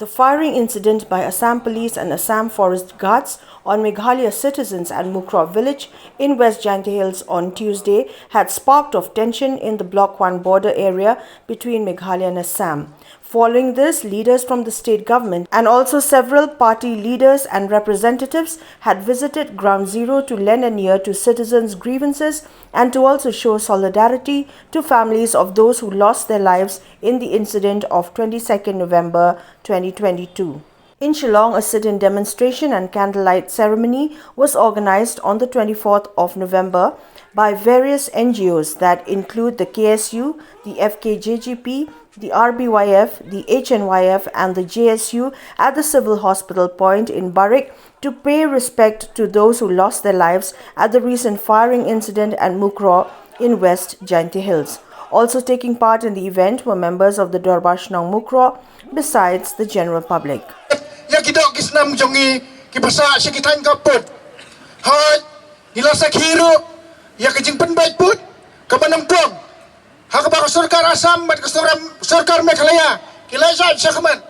The firing incident by Assam Police and Assam Forest Guards on Meghalaya citizens at Mukro village in West Jaintia Hills on Tuesday had sparked off tension in the Block 1 border area between Meghalaya and Assam. Following this, leaders from the state government and also several party leaders and representatives had visited Ground Zero to lend an ear to citizens' grievances and to also show solidarity to families of those who lost their lives in the incident of 22nd November 2022. In Shillong, a sit-in demonstration and candlelight ceremony was organized on the 24th of November by various NGOs that include the KSU, the FKJGP, the RBYF, the HNYF and the JSU at the Civil Hospital Point in Barik to pay respect to those who lost their lives at the recent firing incident at Mukro in West Jaintia Hills. Also taking part in the event were members of the Darbar Shnong Mukro besides the general public. Ya kidok kisnam jongi kibasa sekitan kaput. Hai ilasa khiru ya kejing penbaik put kabanang puang. Hakabaka Sarkar Assam bat Sarkar Meghalaya kilasa sakman.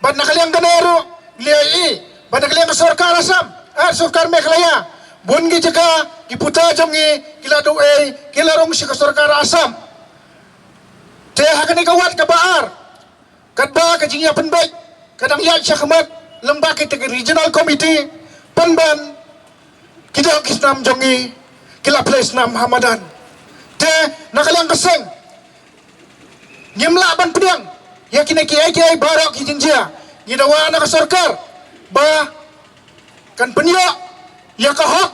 Bat nakaliang ganero liai bat nakaliang Sarkar Assam Sarkar Meghalaya bungi jaka kiputa jongi kilado kilarong si Sarkar Assam. Te hakani kawat kabaar kadba kejing ya penbaik kadang ya sakman lembaga regional committee penban kita kisnam jongi kila place nam Hamadan te nakaliang keseng nyemla ban pedang ya kini kiai barak kijinjia ngidawa nak Sarkar ba kan penyo ya kahok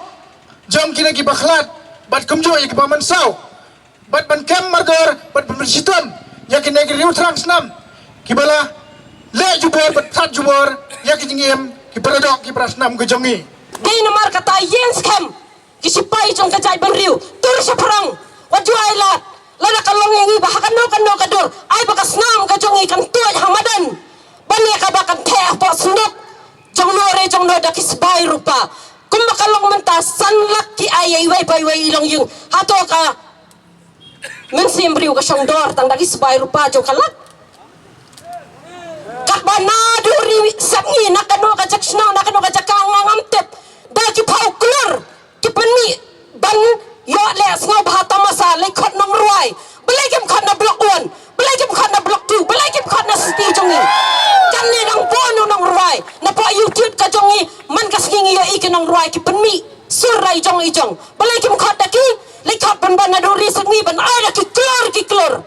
jam kini kibakhlat bat kumjo ya kibamansau bat ban kem margor bat pembersitam ya kini riutrang senam kibala le jubor bat tat jubor ya kijingiem kiparadok kiprasnam kejongi di nomor kata yens kem kisipai jong kajai benriu tur seperang wajuai lat lada kalong yang iba hakan no kadur ai bakas nam kejongi kan tuai Hamadan bani kabakan teh po sunduk jong no da kisipai rupa kumbakalong mentas sanlak ki ayai wai ilong yung hato ka mensimbriu ka syongdor tang da kisipai rupa jong kalak bana duri sangi nakano kajak snow nakano kajak ngamtep daki pau klur kipeni ban yo les ngo bahata masa le khot nong ruai belai kem khot na block 1 belai kem khot na block 2 belai kem khot na city jongi kan ne nang pono nong ruai na po youtube ka jongi man kas ngi yo ik nong ruai kipeni surai jong belai kem khot daki le khot ban na duri sangi ban ai daki klur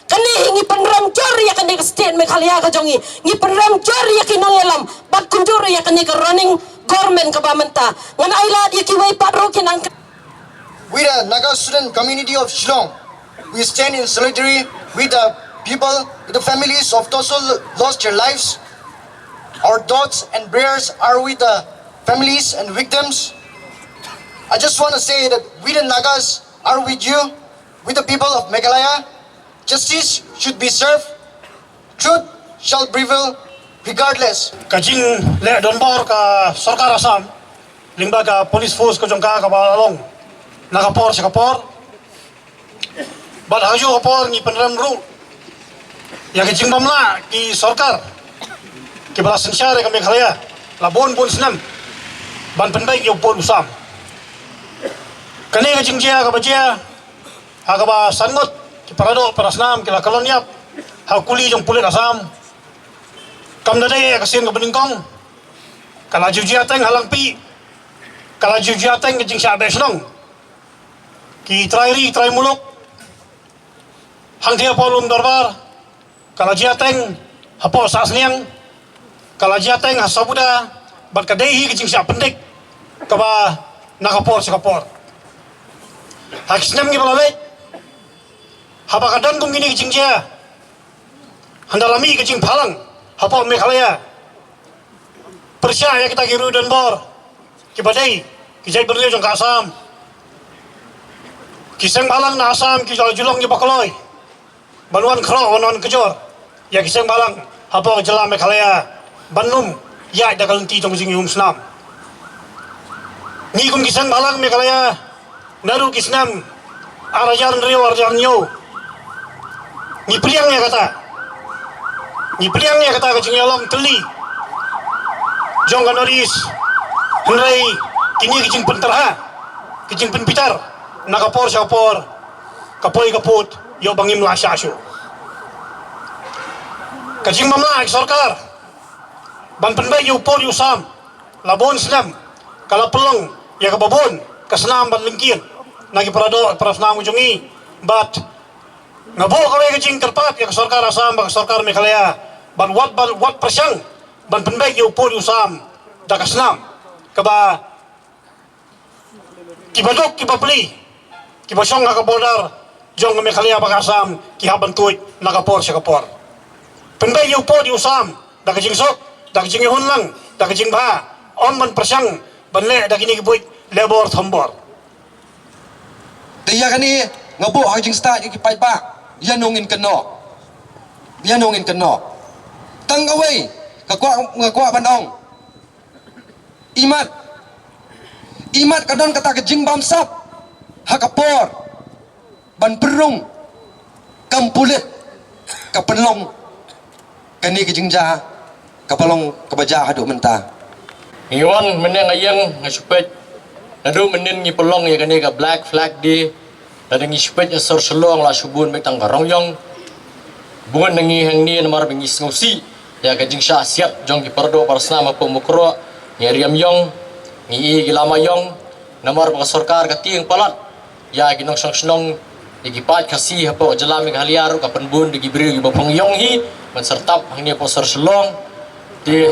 kani hingi penram jari ya kani ke state Meghalaya ka jongi ngi penram jari ya kinang elam bat kunjuri ya kani ke running government ka bamenta ngan aila ya ki wai patro kinang. We the Naga student community of Shillong, we stand in solidarity with the people, with the families of those who lost their lives. Our thoughts and prayers are with the families and victims. I just want to say that we the Nagas are with you, with the people of Meghalaya. Justice should be served. Truth shall prevail regardless. Kajing le donbor ka Sarkar Assam lingba ka police force ko jongka ka balong nakapor sa kapor bad haju kapor ni penram ru ya kajing bamla ki Sarkar ki balasan syare ka Meghalaya labon pun senam ban penbaik yo pun usam kane kajing jia ka bajia ha ka ba sangot ki parado parasnam kila koloniap ha kuli jong pulit Assam kam dade kasin ka beningkong kala jujia teng halang pi kala jujia teng jing syabe snong ki trai muluk hang dia polum darbar kala jia teng hapo sasniang kala jia teng hasabuda bat kadehi jing sya pendik kaba nakapor sikapor hakisnam ki balawe habakadan kung gini kecing dia handalami kecing palang hapa Meghalaya percaya kita kiru dan bor kibadai kijai berliu jong Assam kiseng balang na Assam kijal julong di bakaloi banuan kro banuan kejor ya kiseng balang hapa jela Meghalaya banum ya da kalunti jong jing yum snam ni kum kiseng balang Meghalaya naru kisnam arajan rio arajan nyo ni peliangnya kata kecing yolong teli jong kanoris henry kini kijing penterha kijing penpitar nakapor sa kapor kapoy kaput yo bangim la syasyo kijing mamla sarkar ban penbay yo por yo sam labon slam kala pelong ya kababon kasnam ban lingkin nagi parado parasnam ujongi bat ngabo kaway kijing terpat ya sarkar asam bang sarkar Meghalaya ban wat prasyang ban penbay yo por yo sam dakasnam kaba kibadok kibapli kibasyong nakabodar jong Meghalaya bakasam kihabantuit nakapor sa kapor penbay yo por yo sam dakajing sok dakajing ihon lang dakajing ba on man prasyang banle dakini kibuit lebor thambor tiya kani ngabo hajing sta ikipai ba yanongin kano tang away ngakwa banong imat kadon kata kejing bamsap hakapor ban perung kampulit kapelong kani kejing ja kapalong kabaja hadu menta iwan meneng ayang ngasupet nadu menen ngi pelong ya kani ka black flag di nadu ngi supet ya sor selong la subun betang karongyong bungan nangi hang ni namar bengi ngosi ya kajing sya siap jong ki pardo parasna ma pemukro ngeriam yong ngi gilama yong namar pa sarkar ka tieng palat ya ginong snong digipat kasih hapo jala Meghalaya ro kapan bun digibri gi bapong yong hi man sertap hang ni po sor selong di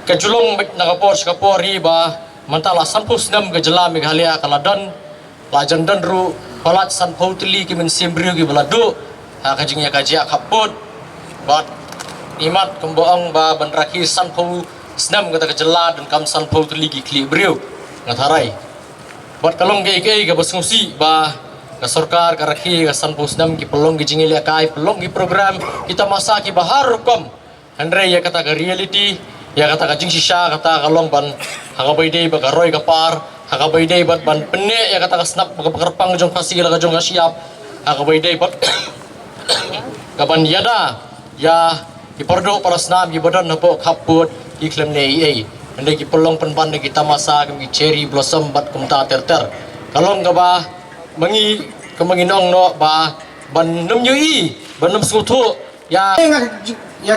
kajulong nakapor sa kapori ba mantala sanpus nam ke jala Meghalaya kaladon lajandan ru palat sanpau tili ki men simbri gi baladu ha kajing ya kajia kaput bat imat kemboong ba banraki sanpau senam kata kejela dan kam sanpau tili gi kli briu ngatharai bat kalong ke ga basngusi ba ka sarkar ka rakhi ka sanpau senam ki pelong gi jingil kai pelong gi program kita masa ki bahar kom andre ya kata ka reality ya kata ka jing sisa kata kalong ban hakabai dei ba garoi ka par hakabai dei bat ban penne ya kata ka snap ka pakerpang jong pasi la ka jong siap hakabai dei bat kapan yada ya ipordo parasnam gi badan hapo kaput iklem nei ande ki pelong penban kita masa ki cherry blossom bat kumta terter kalong ka ba mangi kemanginong no ba ban num yui ban num sutu ya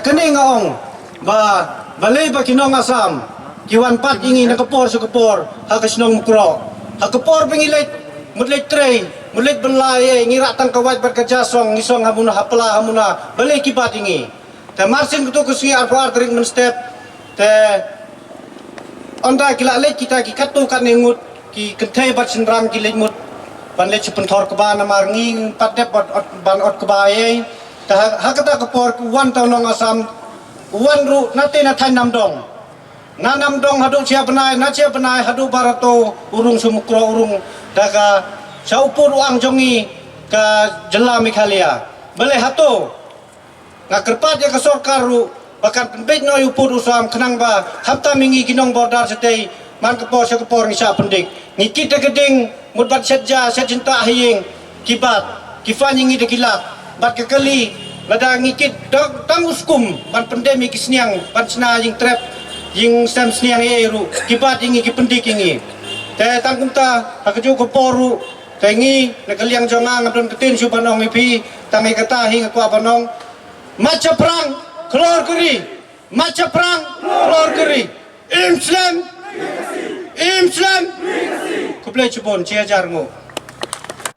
kene ngaong ba balay ba kinong asam kiwan pat ingi nakapor sa kapor hakasnong mukro hakapor pengilit mudlit tray mudlit benlay ngira tang kawat berkajasong ngisong hamuna hapla hamuna balay kibat ingi te marsin kutu kusi arfar tering men step te onda kilalet kita ki katu kan nengut ki kentai bat senram ki lemut ban le cipentor keba namar ngi patep ban ot kebaye te hakata kapor wan taunong asam wan ru nate na thai namdong hadu cia benai hadu barato urung sumukro urung daga saupur uang jongi ke jela Meghalaya boleh hatu ngakerpat ya ke sarkar ru bahkan penbej no upur usam kenang ba hafta mingi kinong bordar setei man kepor ngisa pendik ngikit geding mudbat setja secinta hiying kibat kifan ngi dekilak bat kekeli lada ngikit tang uskum ban pandemi kisniang ban sna ying trap ying sam sniang ru kibat ingi kipendik ingi te tangkumta hakaju keporu tengi nakaliang jongang ngapun ketin subanong ipi tangi kata hing aku abanong maca perang keluar keri Islam kuplai cubon ciajarmu.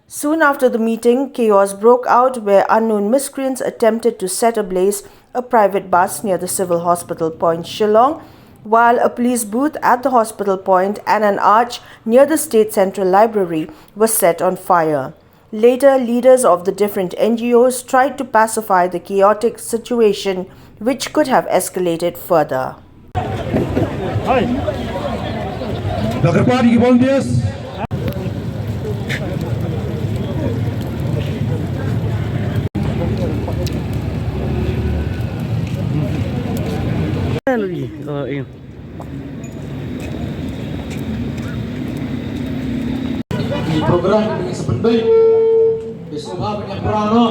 Soon after the meeting, chaos broke out where unknown miscreants attempted to set ablaze a private bus near the Civil Hospital Point, Shillong, while a police booth at the hospital point and an arch near the State Central Library was set on fire. Later, leaders of the different NGOs tried to pacify the chaotic situation, which could have escalated further. Nagreparty volunteers. Di program ini sepenting, besok apa yang perano?